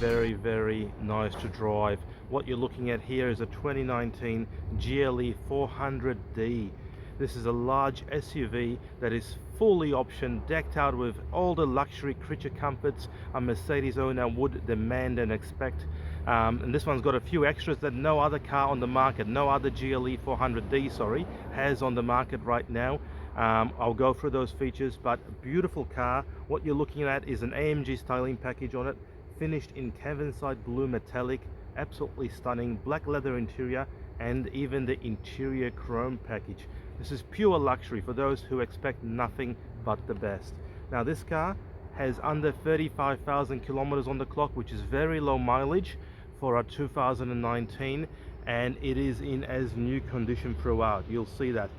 very nice to drive. What you're looking at here is a 2019 GLE400D. This is a large SUV that is fully optioned, decked out with all the luxury creature comforts a Mercedes owner would demand and expect. And this one's got a few extras that no other car on the market, no other GLE400D, sorry, has on the market right now. I'll go through those features, but beautiful car. What you're looking at is an AMG styling package on it, finished in Cavansite Blue metallic, absolutely stunning, black leather interior, and even the interior chrome package. This is pure luxury for those who expect nothing but the best. Now this car has under 35,000 kilometers on the clock, which is very low mileage for a 2019, and it is in as new condition throughout. You'll see that.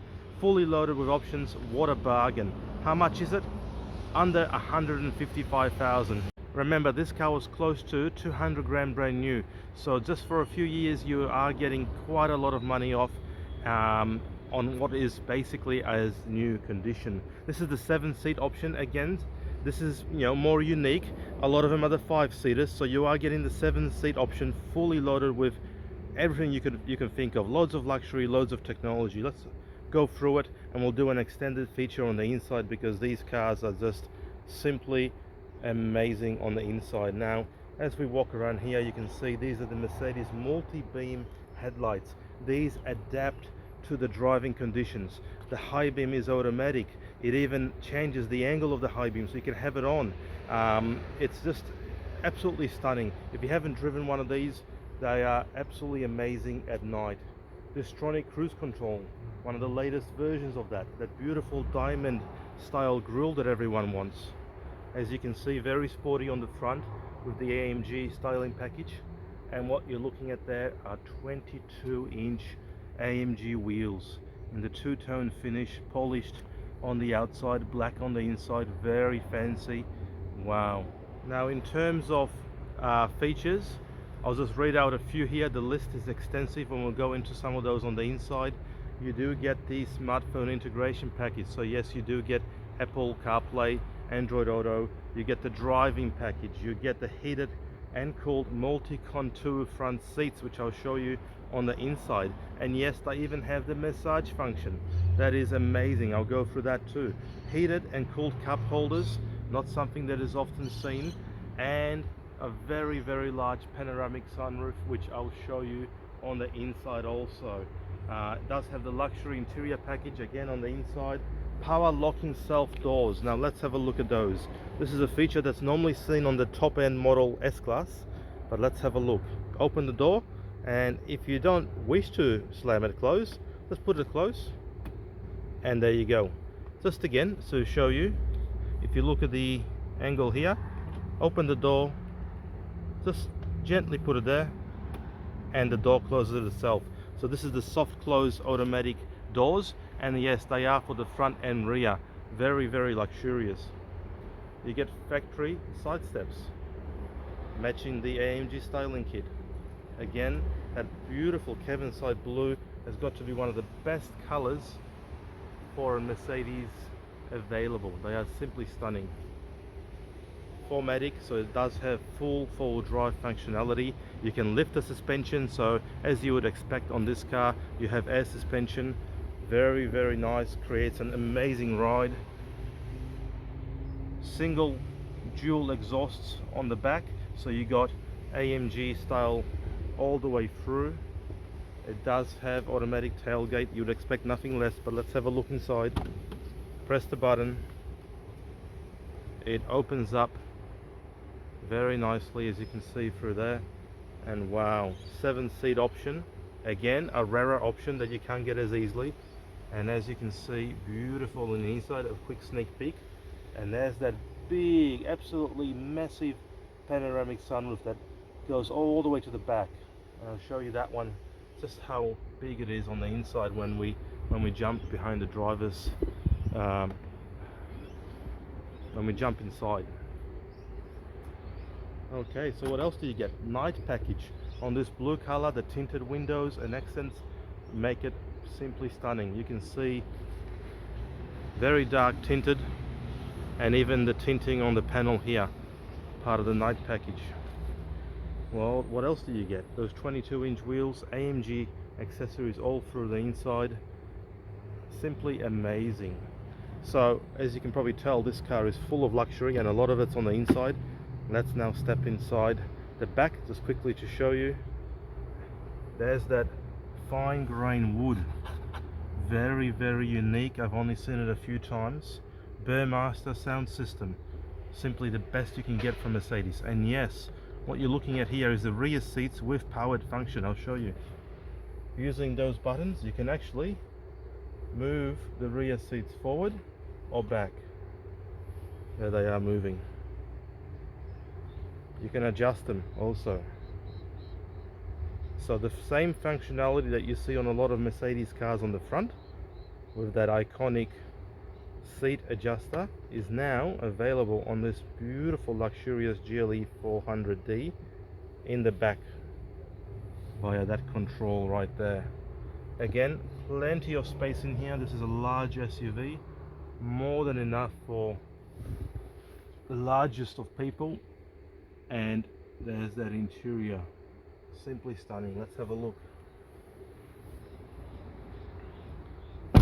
Fully loaded with options. What a bargain. How much is it? Under 155,000. Remember, this car was close to 200 grand brand new, so just for a few years you are getting quite a lot of money off on what is basically as new condition. This is the 7-seat option. Again, this is, you know, more unique. A lot of them are the 5-seaters, so you are getting the 7-seat option, fully loaded with everything you can think of. Loads of luxury, loads of technology. Let's go through it, and we'll do an extended feature on the inside, because these cars are just simply amazing on the inside. Now as we walk around here, you can see these are the Mercedes multi-beam headlights. These adapt to the driving conditions. The high beam is automatic. It even changes the angle of the high beam so you can have it on. It's just absolutely stunning. If you haven't driven one of these, they are absolutely amazing at night. Distronic cruise control, one of the latest versions of that beautiful diamond style grille that everyone wants. As you can see, very sporty on the front with the AMG styling package, and what you're looking at there are 22-inch AMG wheels in the two-tone finish, polished on the outside, black on the inside, very fancy. Wow. Now in terms of features, I'll just read out a few here. The list is extensive and we'll go into some of those on the inside. You do get the smartphone integration package, so yes, you do get Apple CarPlay, Android Auto, you get the driving package, you get the heated and cooled multi-contour front seats, which I'll show you on the inside. And yes, they even have the massage function. That is amazing. I'll go through that too. Heated and cooled cup holders, not something that is often seen, and a very large panoramic sunroof, which I'll show you on the inside also. It does have the luxury interior package again on the inside. Power locking self doors. Now let's have a look at those. This is a feature that's normally seen on the top end model S-Class, but let's have a look. Open the door, and if you don't wish to slam it closed, let's put it close, and there you go. Just again to show you, if you look at the angle here, open the door, just gently put it there, and the door closes itself. So this is the soft close automatic doors, and yes, they are for the front and rear. Very luxurious. You get factory side steps matching the AMG styling kit. Again, that beautiful Cavansite blue has got to be one of the best colors for a Mercedes available. They are simply stunning. 4MATIC, so it does have full four-wheel drive functionality. You can lift the suspension, so as you would expect on this car, you have air suspension. Very nice, creates an amazing ride. Single dual exhausts on the back, so you got AMG style all the way through. It does have automatic tailgate. You'd expect nothing less, but let's have a look inside. Press the button, it opens up very nicely, as you can see through there. And wow, 7-seat option, again a rarer option that you can't get as easily. And as you can see, beautiful in the inside. A quick sneak peek, and there's that big, absolutely massive panoramic sunroof that goes all the way to the back. And I'll show you that one, just how big it is on the inside when we jump behind the drivers, when we jump inside. Okay, so what else do you get? Night package on this blue color. The tinted windows and accents make it simply stunning. You can see very dark tinted, and even the tinting on the panel here, part of the night package. Well, what else do you get? Those 22-inch wheels, AMG accessories all through the inside. Simply amazing. So as you can probably tell, this car is full of luxury and a lot of it's on the inside. Let's now step inside the back just quickly to show you. There's that fine grain wood, very unique. I've only seen it a few times. Burmester sound system, simply the best you can get from Mercedes. And yes, what you're looking at here is the rear seats with powered function. I'll show you. Using those buttons you can actually move the rear seats forward or back. There they are moving. You can adjust them also. So the same functionality that you see on a lot of Mercedes cars on the front with that iconic seat adjuster is now available on this beautiful luxurious GLE400D in the back via that control right there. Again, plenty of space in here. This is a large SUV, more than enough for the largest of people. And there's that interior, simply stunning. Let's have a look.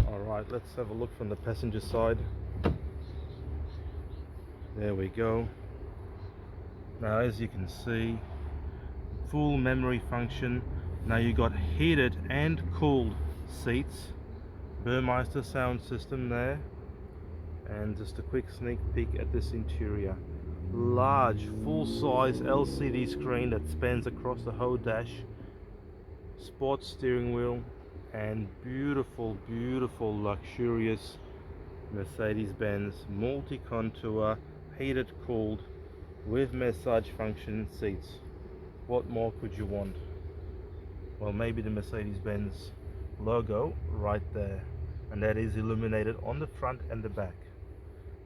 Alright, let's have a look from the passenger side. There we go. Now as you can see, full memory function. Now you got heated and cooled seats, Burmester sound system there, and just a quick sneak peek at this interior. Large full-size LCD screen that spans across the whole dash, sports steering wheel, and beautiful luxurious Mercedes-Benz multi-contour heated cooled with massage function seats. What more could you want? Well, maybe the Mercedes-Benz logo right there, and that is illuminated on the front and the back.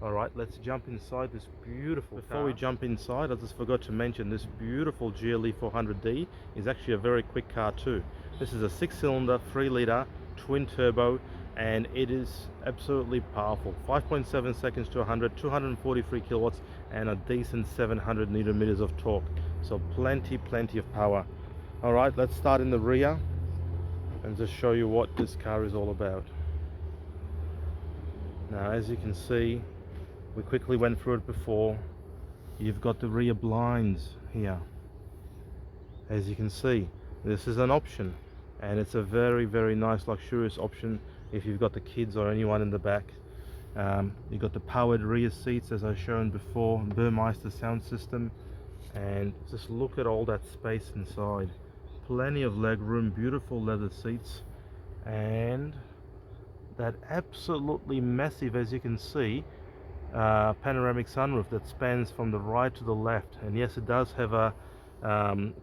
Alright, let's jump inside this beautiful car. Before we jump inside, I just forgot to mention this beautiful GLE400D is actually a very quick car too. This is a 6-cylinder 3-litre twin turbo, and it is absolutely powerful. 5.7 seconds to 100, 243 kilowatts, and a decent 700 newton meters of torque. So plenty of power. Alright, let's start in the rear and just show you what this car is all about. Now as you can see, we quickly went through it before. You've got the rear blinds here. As you can see, this is an option, and it's a very nice luxurious option if you've got the kids or anyone in the back. You've got the powered rear seats as I've shown before, Burmester sound system, and just look at all that space inside. Plenty of leg room, beautiful leather seats, and that absolutely massive, as you can see, panoramic sunroof that spans from the right to the left. And yes, it does have a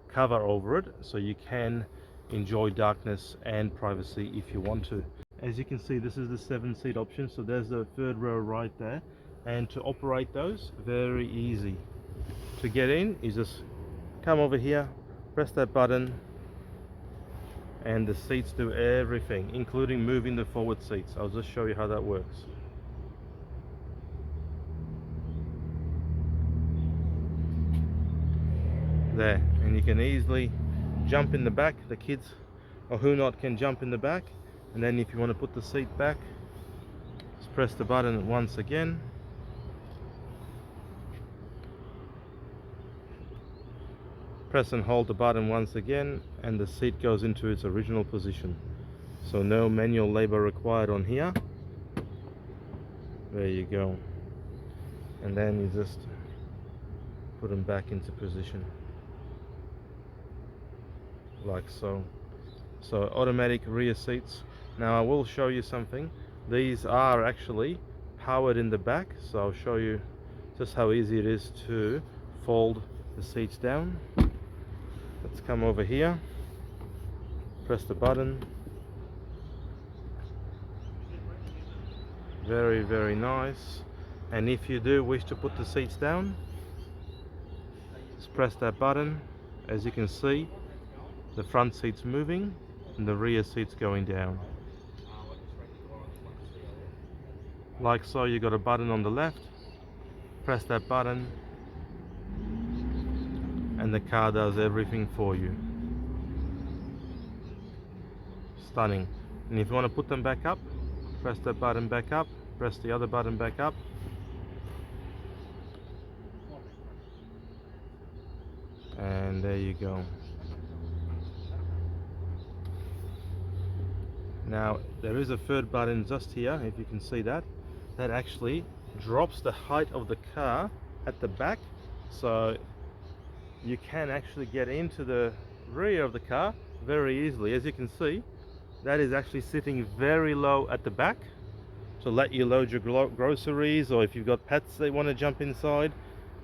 cover over it, so you can enjoy darkness and privacy if you want to. As you can see, this is the 7-seat option, so there's the third row right there, and to operate those, very easy. To get in, you just come over here, press that button, and the seats do everything, including moving the forward seats. I'll just show you how that works. There, and you can easily jump in the back. The kids or who not can jump in the back, and then if you want to put the seat back, just press the button once again, press and hold the button once again, and the seat goes into its original position. So no manual labor required on here. There you go, and then you just put them back into position like so. So automatic rear seats. Now I will show you something. These are actually powered in the back, so I'll show you just how easy it is to fold the seats down. Let's come over here, press the button. Very nice. And if you do wish to put the seats down, just press that button. As you can see, the front seat's moving and the rear seat's going down. Like so, you got a button on the left, press that button, and the car does everything for you. Stunning. And if you want to put them back up, press that button back up, press the other button back up, and there you go. Now there is a third button just here, if you can see that. That actually drops the height of the car at the back, so you can actually get into the rear of the car very easily. As you can see, that is actually sitting very low at the back to let you load your groceries, or if you've got pets that want to jump inside,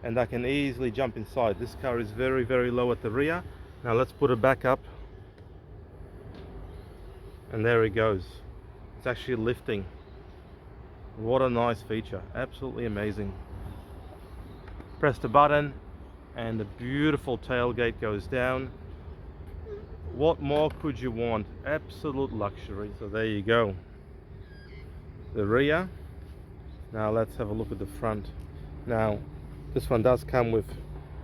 and that can easily jump inside. This car is very, very low at the rear. Now let's put it back up, and there it goes. It's actually lifting. What a nice feature, absolutely amazing. Press the button and the beautiful tailgate goes down. What more could you want? Absolute luxury. So there you go, the rear. Now let's have a look at the front. Now this one does come with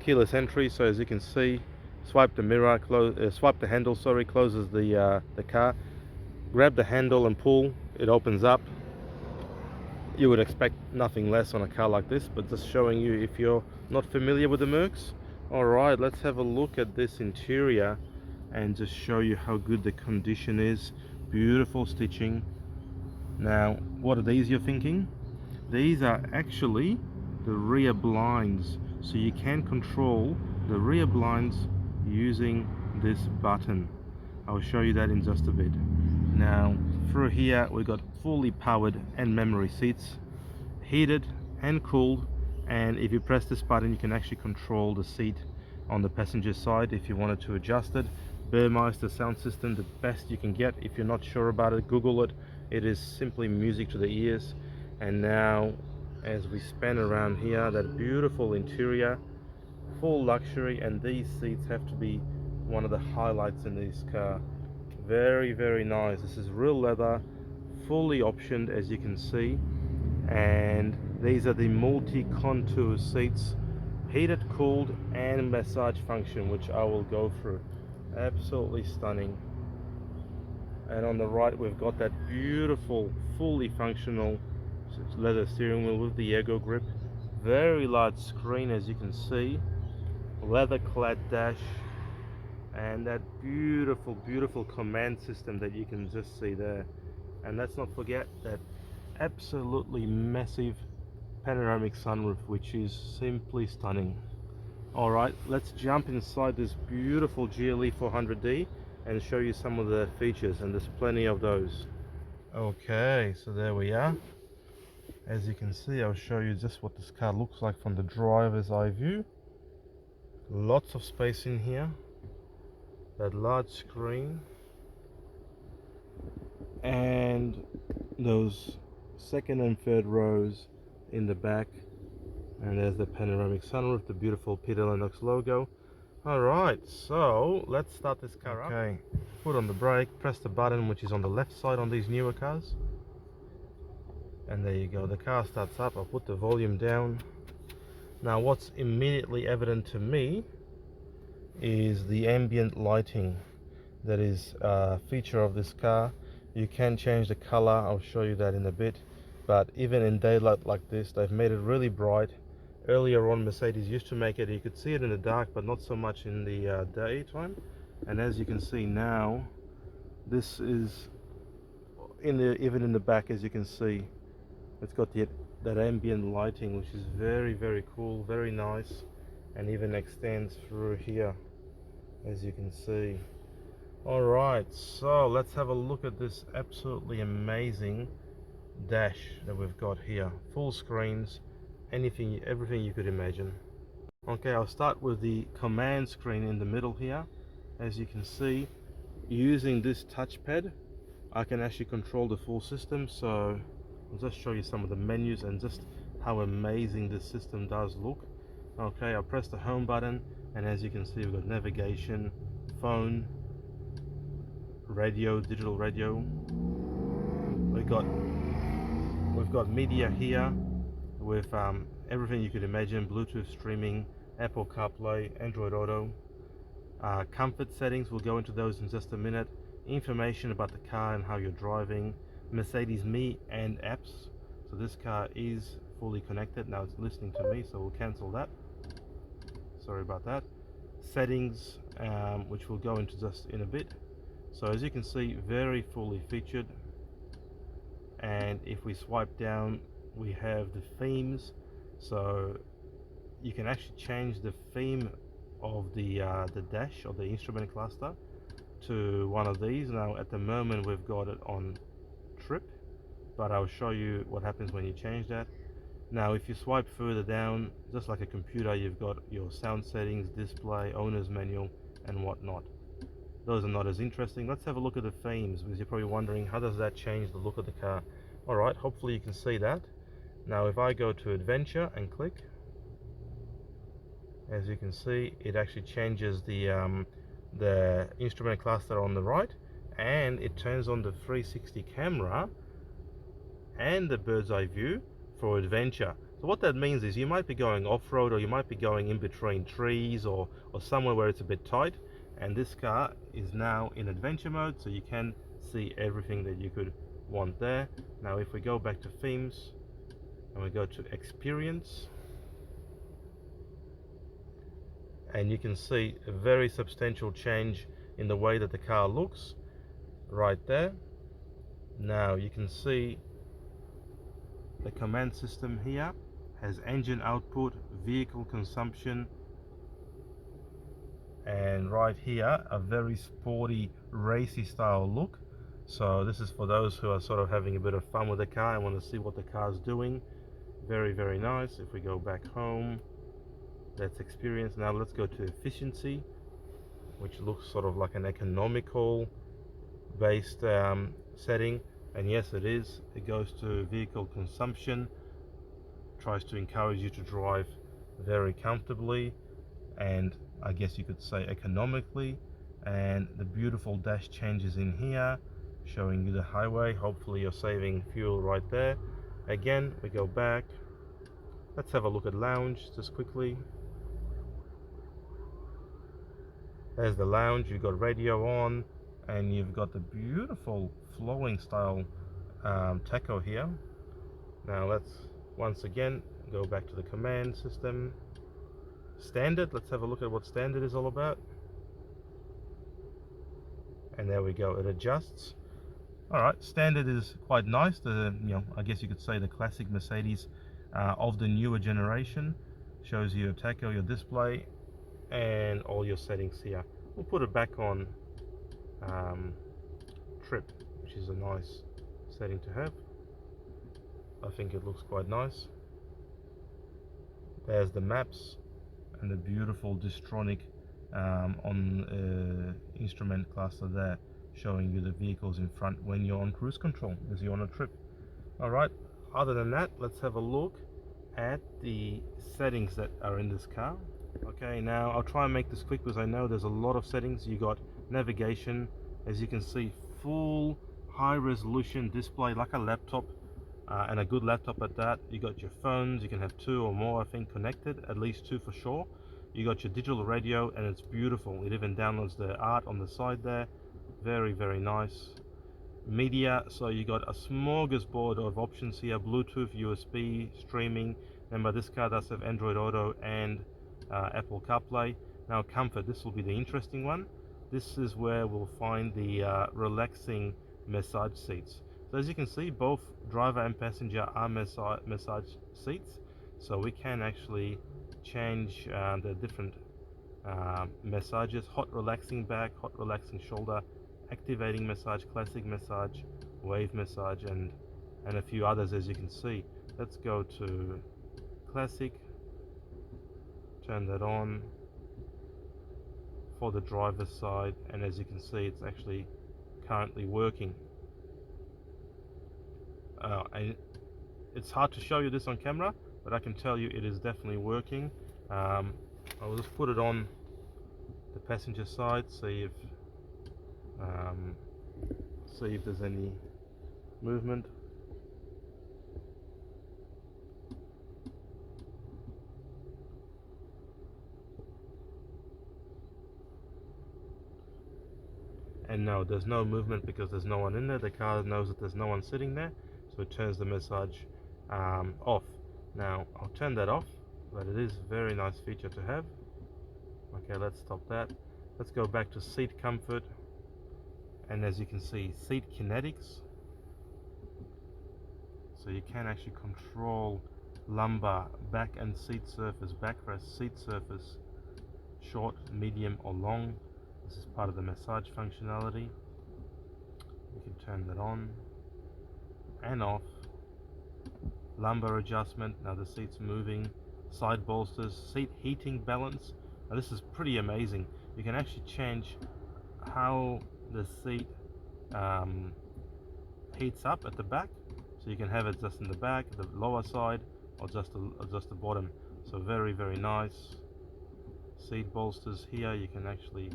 keyless entry, so as you can see, swipe the mirror, swipe the handle, sorry, closes the car. Grab the handle and pull, it opens up. You would expect nothing less on a car like this, but just showing you if you're not familiar with the Mercs. Alright, let's have a look at this interior and just show you how good the condition is. Beautiful stitching. Now, what are these you're thinking? These are actually the rear blinds, so you can control the rear blinds using this button. I'll show you that in just a bit. Now through here we've got fully powered and memory seats, heated and cooled, and if you press this button you can actually control the seat on the passenger side if you wanted to adjust it. Burmeister sound system, the best you can get. If you're not sure about it, Google it. It is simply music to the ears. And now as we span around here, that beautiful interior, full luxury, and these seats have to be one of the highlights in this car. Very, very nice. This is real leather, fully optioned as you can see, and these are the multi-contour seats, heated, cooled and massage function, which I will go through. Absolutely stunning. And on the right we've got that beautiful fully functional leather steering wheel with the Ergo grip. Very large screen as you can see, leather clad dash, and that beautiful, beautiful command system that you can just see there. And let's not forget that absolutely massive panoramic sunroof, which is simply stunning. Alright, let's jump inside this beautiful GLE400D and show you some of the features, and there's plenty of those. Okay, so there we are. As you can see, I'll show you just what this car looks like from the driver's eye view. Lots of space in here, that large screen, and those second and third rows in the back, and there's the panoramic sunroof, the beautiful Peter Lennox logo. Alright, so let's start this car up. Okay, foot on the brake, press the button which is on the left side on these newer cars, and there you go, the car starts up. I'll put the volume down. Now what's immediately evident to me is the ambient lighting that is a feature of this car. You can change the color, I'll show you that in a bit, but even in daylight like this they've made it really bright. Earlier on Mercedes used to make it, you could see it in the dark but not so much in the daytime, and as you can see now, this is even in the back, as you can see, it's got that ambient lighting, which is very, very cool, very nice, and even extends through here, as you can see. Alright, so let's have a look at this absolutely amazing dash that we've got here. Full screens, everything you could imagine. Okay, I'll start with the command screen in the middle here. As you can see, using this touchpad I can actually control the full system, so I'll just show you some of the menus and just how amazing this system does look. Okay, I'll press the home button, and as you can see we've got navigation, phone, radio, digital radio. We've got media here with everything you could imagine, Bluetooth streaming, Apple CarPlay, Android Auto, comfort settings, we'll go into those in just a minute, information about the car and how you're driving, Mercedes Me and apps. So this car is fully connected, now it's listening to me, so we'll cancel that, sorry about that. Settings, which we'll go into just in a bit. So as you can see, very fully featured, and if we swipe down we have the themes, so you can actually change the theme of the dash or the instrument cluster to one of these. Now at the moment we've got it on trip, but I'll show you what happens when you change that. Now if you swipe further down, just like a computer, you've got your sound settings, display, owner's manual and whatnot. Those are not as interesting. Let's have a look at the themes, because you're probably wondering how does that change the look of the car. Alright, hopefully you can see that. Now if I go to adventure and click, as you can see, it actually changes the instrument cluster on the right, and it turns on the 360 camera and the bird's eye view for adventure. So what that means is you might be going off-road, or you might be going in between trees or somewhere where it's a bit tight, and this car is now in adventure mode, so you can see everything that you could want there. Now if we go back to themes and we go to experience, and you can see a very substantial change in the way that the car looks right there. Now you can see the command system here has engine output, vehicle consumption, and right here a very sporty racy style look. So this is for those who are sort of having a bit of fun with the car and want to see what the car's doing. Very, very nice. If we go back home, that's experience. Now let's go to efficiency, which looks sort of like an economical based setting, and yes, it is. It goes to vehicle consumption, tries to encourage you to drive very comfortably, and I guess you could say economically. And the beautiful dash changes in here, showing you the highway. Hopefully you're saving fuel right there. Again, we go back. Let's have a look at lounge just quickly. There's the lounge. You've got radio on, and you've got the beautiful flowing style tacho here. Now let's once again go back to the command system. Standard, let's have a look at what standard is all about. And there we go, it adjusts. Alright, standard is quite nice. I guess you could say the classic Mercedes of the newer generation. Shows you your tacho, your display, and all your settings here. We'll put it back on trip, which is a nice setting to have. I think it looks quite nice. There's the maps and the beautiful Distronic on instrument cluster there, showing you the vehicles in front when you're on cruise control as you're on a trip. Alright, other than that, let's have a look at the settings that are in this car. Okay, now I'll try and make this quick because I know there's a lot of settings. You got navigation, as you can see, full high resolution display like a laptop, and a good laptop at that. You got your phones, you can have 2 or more I think connected, at least 2 for sure. You got your digital radio, and it's beautiful. It even downloads the art on the side there. Very, very nice. Media, so you got a smorgasbord of options here: Bluetooth, USB, streaming. Remember, this car does have Android Auto and Apple CarPlay. Now comfort, this will be the interesting one. This is where we'll find the relaxing massage seats. So as you can see, both driver and passenger are massage seats, so we can actually change the different massages: hot relaxing back, hot relaxing shoulder, activating massage, classic massage, wave massage, and a few others, as you can see. Let's go to classic, turn that on for the driver's side, and as you can see, it's actually currently working. And it's hard to show you this on camera, but I can tell you it is definitely working. I'll just put it on the passenger side, see if there's any movement. And no, there's no movement because there's no one in there. The car knows that there's no one sitting there, so it turns the massage off. Now I'll turn that off, but it is a very nice feature to have. Okay, let's stop that. Let's go back to seat comfort, and as you can see, seat kinetics. So you can actually control lumbar, back and seat surface, backrest, seat surface, short, medium or long. This is part of the massage functionality. You can turn that on and off. Lumbar adjustment, now the seat's moving. Side bolsters, seat heating balance. Now this is pretty amazing. You can actually change how the seat heats up at the back. So you can have it just in the back, the lower side, or just the bottom. So very, very nice. Seat bolsters here, you can actually,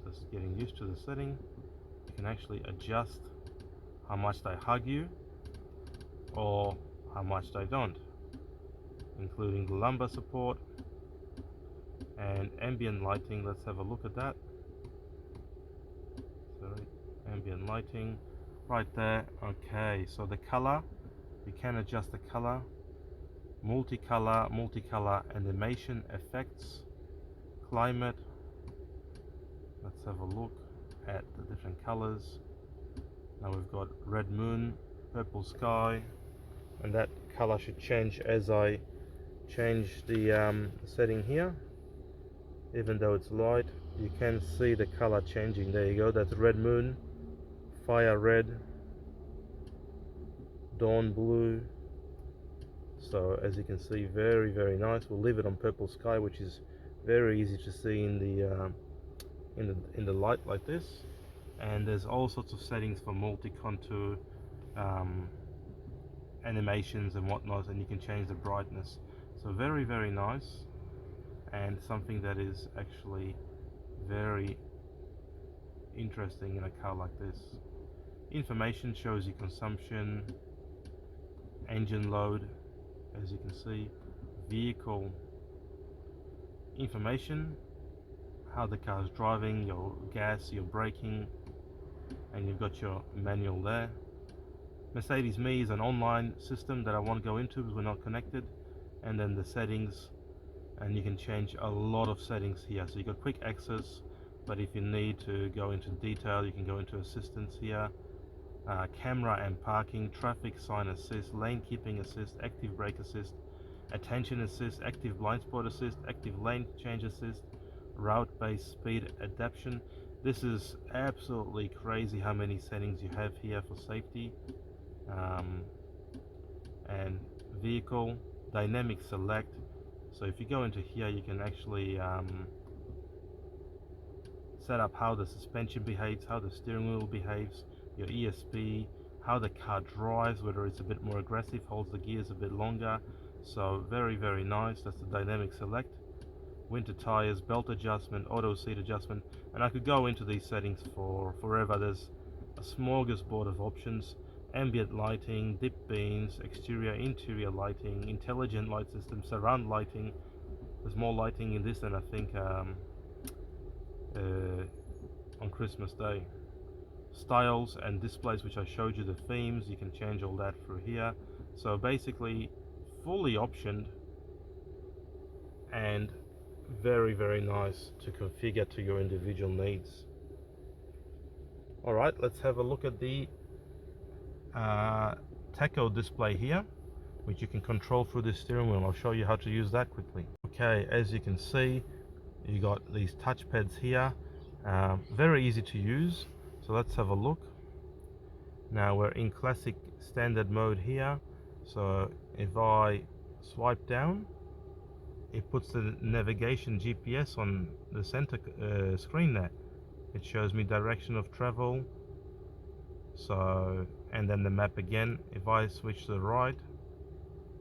just getting used to the setting. You can actually adjust how much they hug you or how much they don't, including the lumbar support and ambient lighting. Let's have a look at that. Ambient lighting right there. Okay, so the color, you can adjust the color, multicolor animation effects, climate. Let's have a look at the different colors. Now we've got red moon, purple sky, and that color should change as I change the setting here. Even though it's light, you can see the color changing. There you go, that's red moon, fire red, dawn blue. So as you can see, very, very nice. We'll leave it on purple sky, which is very easy to see in the light like this. And there's all sorts of settings for multi-contour animations and whatnot, and you can change the brightness. So very, very nice, and something that is actually very interesting in a car like this. Information shows you consumption, engine load, as you can see, vehicle information, how the car is driving, your gas, your braking, and you've got your manual there. Mercedes Me is an online system that I won't go into because we're not connected. And then the settings, and you can change a lot of settings here. So you've got quick access, but if you need to go into detail, you can go into assistance here. Camera and parking, traffic sign assist, lane keeping assist, active brake assist, attention assist, active blind spot assist, active lane change assist, route based speed adaptation. This is absolutely crazy how many settings you have here for safety. And vehicle dynamic select. So if you go into here, you can actually set up how the suspension behaves, how the steering wheel behaves, your ESP, how the car drives, whether it's a bit more aggressive, holds the gears a bit longer. So very, very nice. That's the dynamic select. Winter tires, belt adjustment, auto seat adjustment, and I could go into these settings for forever. There's a smorgasbord of options: ambient lighting, dip beams, exterior interior lighting, intelligent light system, surround lighting. There's more lighting in this than I think on Christmas Day. Styles and displays, which I showed you the themes, you can change all that through here. So basically fully optioned and very, very nice to configure to your individual needs. Alright, let's have a look at the tacho display here, which you can control through the steering wheel. I'll show you how to use that quickly. Okay, as you can see, you got these touch pads here, very easy to use. So let's have a look. Now we're in classic standard mode here. So if I swipe down, it puts the navigation GPS on the center screen there. It shows me direction of travel. So, and then the map again. If I switch to the right,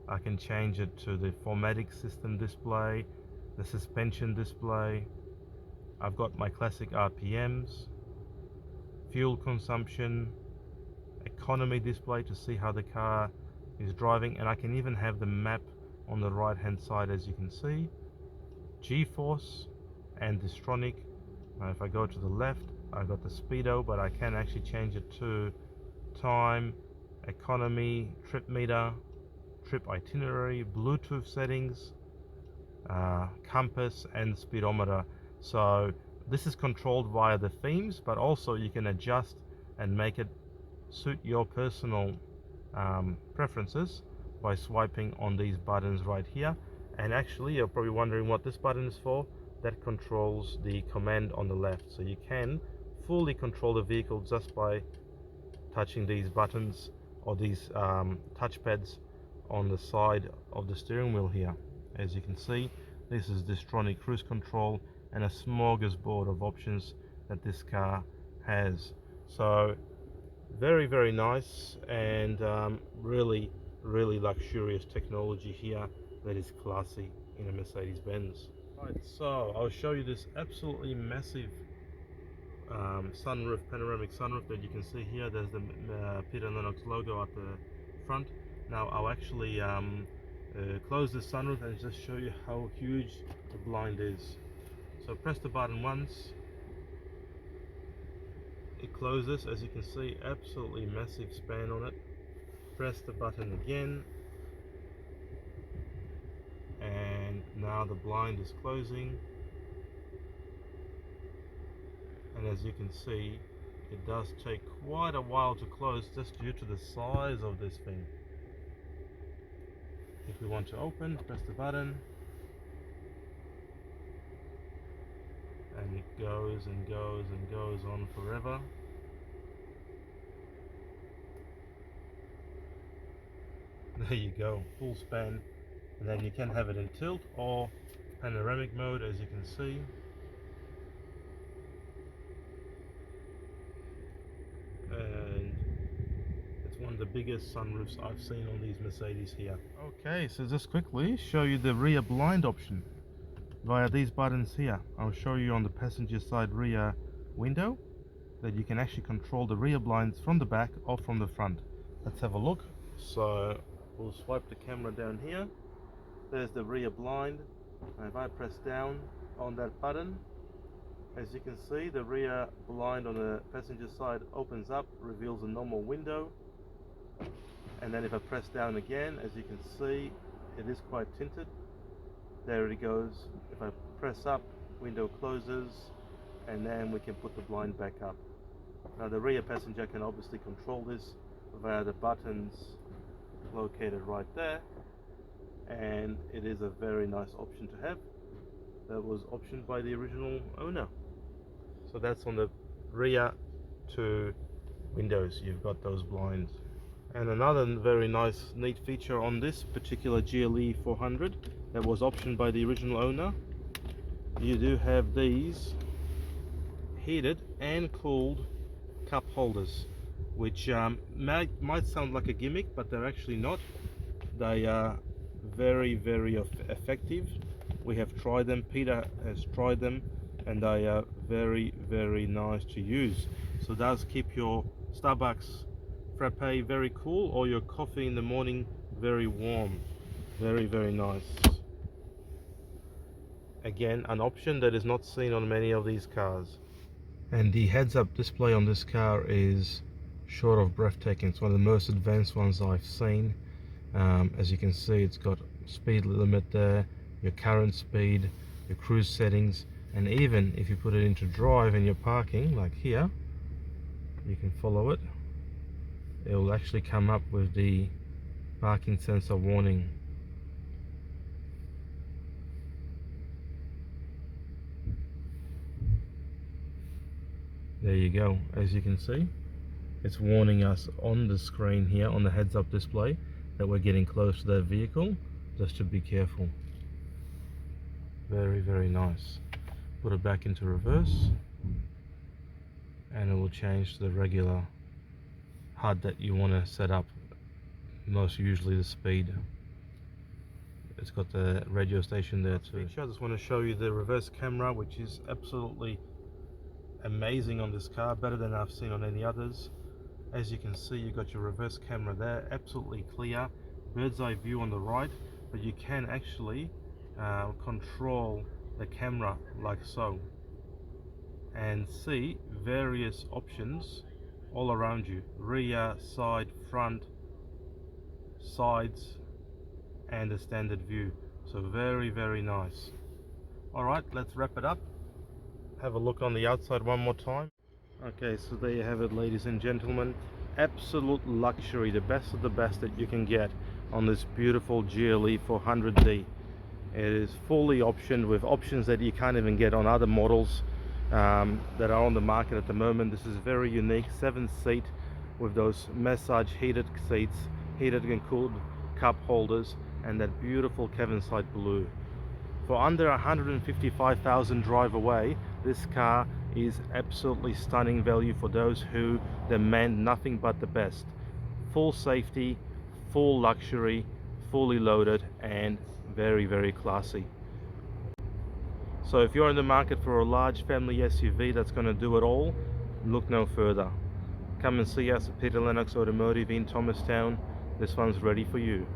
I can change it to the 4MATIC system display, the suspension display. I've got my classic RPMs, fuel consumption, economy display to see how the car is driving, and I can even have the map on the right hand side, as you can see, G-force and Distronic Now if I go to the left, I got the speedo, but I can actually change it to time, economy, trip meter, trip itinerary, Bluetooth settings, compass and speedometer. So this is controlled via the themes, but also you can adjust and make it suit your personal preferences by swiping on these buttons right here. And actually you're probably wondering what this button is for. That controls the command on the left, so you can fully control the vehicle just by touching these buttons or these touchpads on the side of the steering wheel here. As you can see, this is Distronic cruise control and a smorgasbord of options that this car has. So very, very nice, and really luxurious technology here that is classy in a Mercedes-Benz. Right, so I'll show you this absolutely massive sunroof, panoramic sunroof that you can see here. There's the Peter and Lennox logo at the front. Now I'll actually close the sunroof and just show you how huge the blind is. So press the button once, it closes. As you can see, absolutely massive span on it. Press the button again, and now the blind is closing. And as you can see, it does take quite a while to close just due to the size of this thing. If we want to open, press the button, and it goes and goes and goes on forever. There you go, full span. And then you can have it in tilt or panoramic mode, as you can see. And it's one of the biggest sunroofs I've seen on these Mercedes here. Okay, so just quickly show you the rear blind option via these buttons here. I'll show you on the passenger side rear window that you can actually control the rear blinds from the back or from the front. Let's have a look. So we'll swipe the camera down here. There's the rear blind. And if I press down on that button, as you can see, the rear blind on the passenger side opens up, reveals a normal window. And then if I press down again, as you can see, it is quite tinted. There it goes. If I press up, window closes, and then we can put the blind back up. Now the rear passenger can obviously control this via the buttons located right there, and it is a very nice option to have. That was optioned by the original owner. So that's on the rear two windows, you've got those blinds. And another very nice neat feature on this particular GLE400 that was optioned by the original owner, you do have these heated and cooled cup holders, which might sound like a gimmick, but they're actually not. They are very effective. We have tried them, Peter has tried them, and they are very nice to use. So it does keep your Starbucks frappe very cool, or your coffee in the morning very warm. Very nice. Again, an option that is not seen on many of these cars. And the heads-up display on this car is short of breathtaking. It's one of the most advanced ones I've seen. As you can see, it's got speed limit there, your current speed, your cruise settings, and even if you put it into drive and you're parking, like here, you can follow it. It will actually come up with the parking sensor warning. There you go. As you can see, it's warning us on the screen here on the heads-up display that we're getting close to that vehicle, just to be careful. Very nice. Put it back into reverse and it will change to the regular HUD that you want to set up, most usually the speed. It's got the radio station there too. I just want to show you the reverse camera, which is absolutely amazing on this car, better than I've seen on any others. As you can see, you've got your reverse camera there, absolutely clear, bird's eye view on the right, but you can actually control the camera like so. and see various options all around you: rear, side, front, sides, and a standard view. So very, very nice. Alright, let's wrap it up. Have a look on the outside one more time. Okay, so there you have it, ladies and gentlemen. Absolute luxury, the best of the best that you can get on this beautiful GLE400D. It is fully optioned with options that you can't even get on other models that are on the market at the moment. This is very unique, 7-seat with those massage heated seats, heated and cooled cup holders, and that beautiful Cavansite Blue. For under 155,000 drive away, this car is absolutely stunning value for those who demand nothing but the best. Full safety, full luxury, fully loaded, and very, very classy. So if you're in the market for a large family SUV that's going to do it all, look no further. Come and see us at Peter Lennox Automotive in Thomastown. This one's ready for you.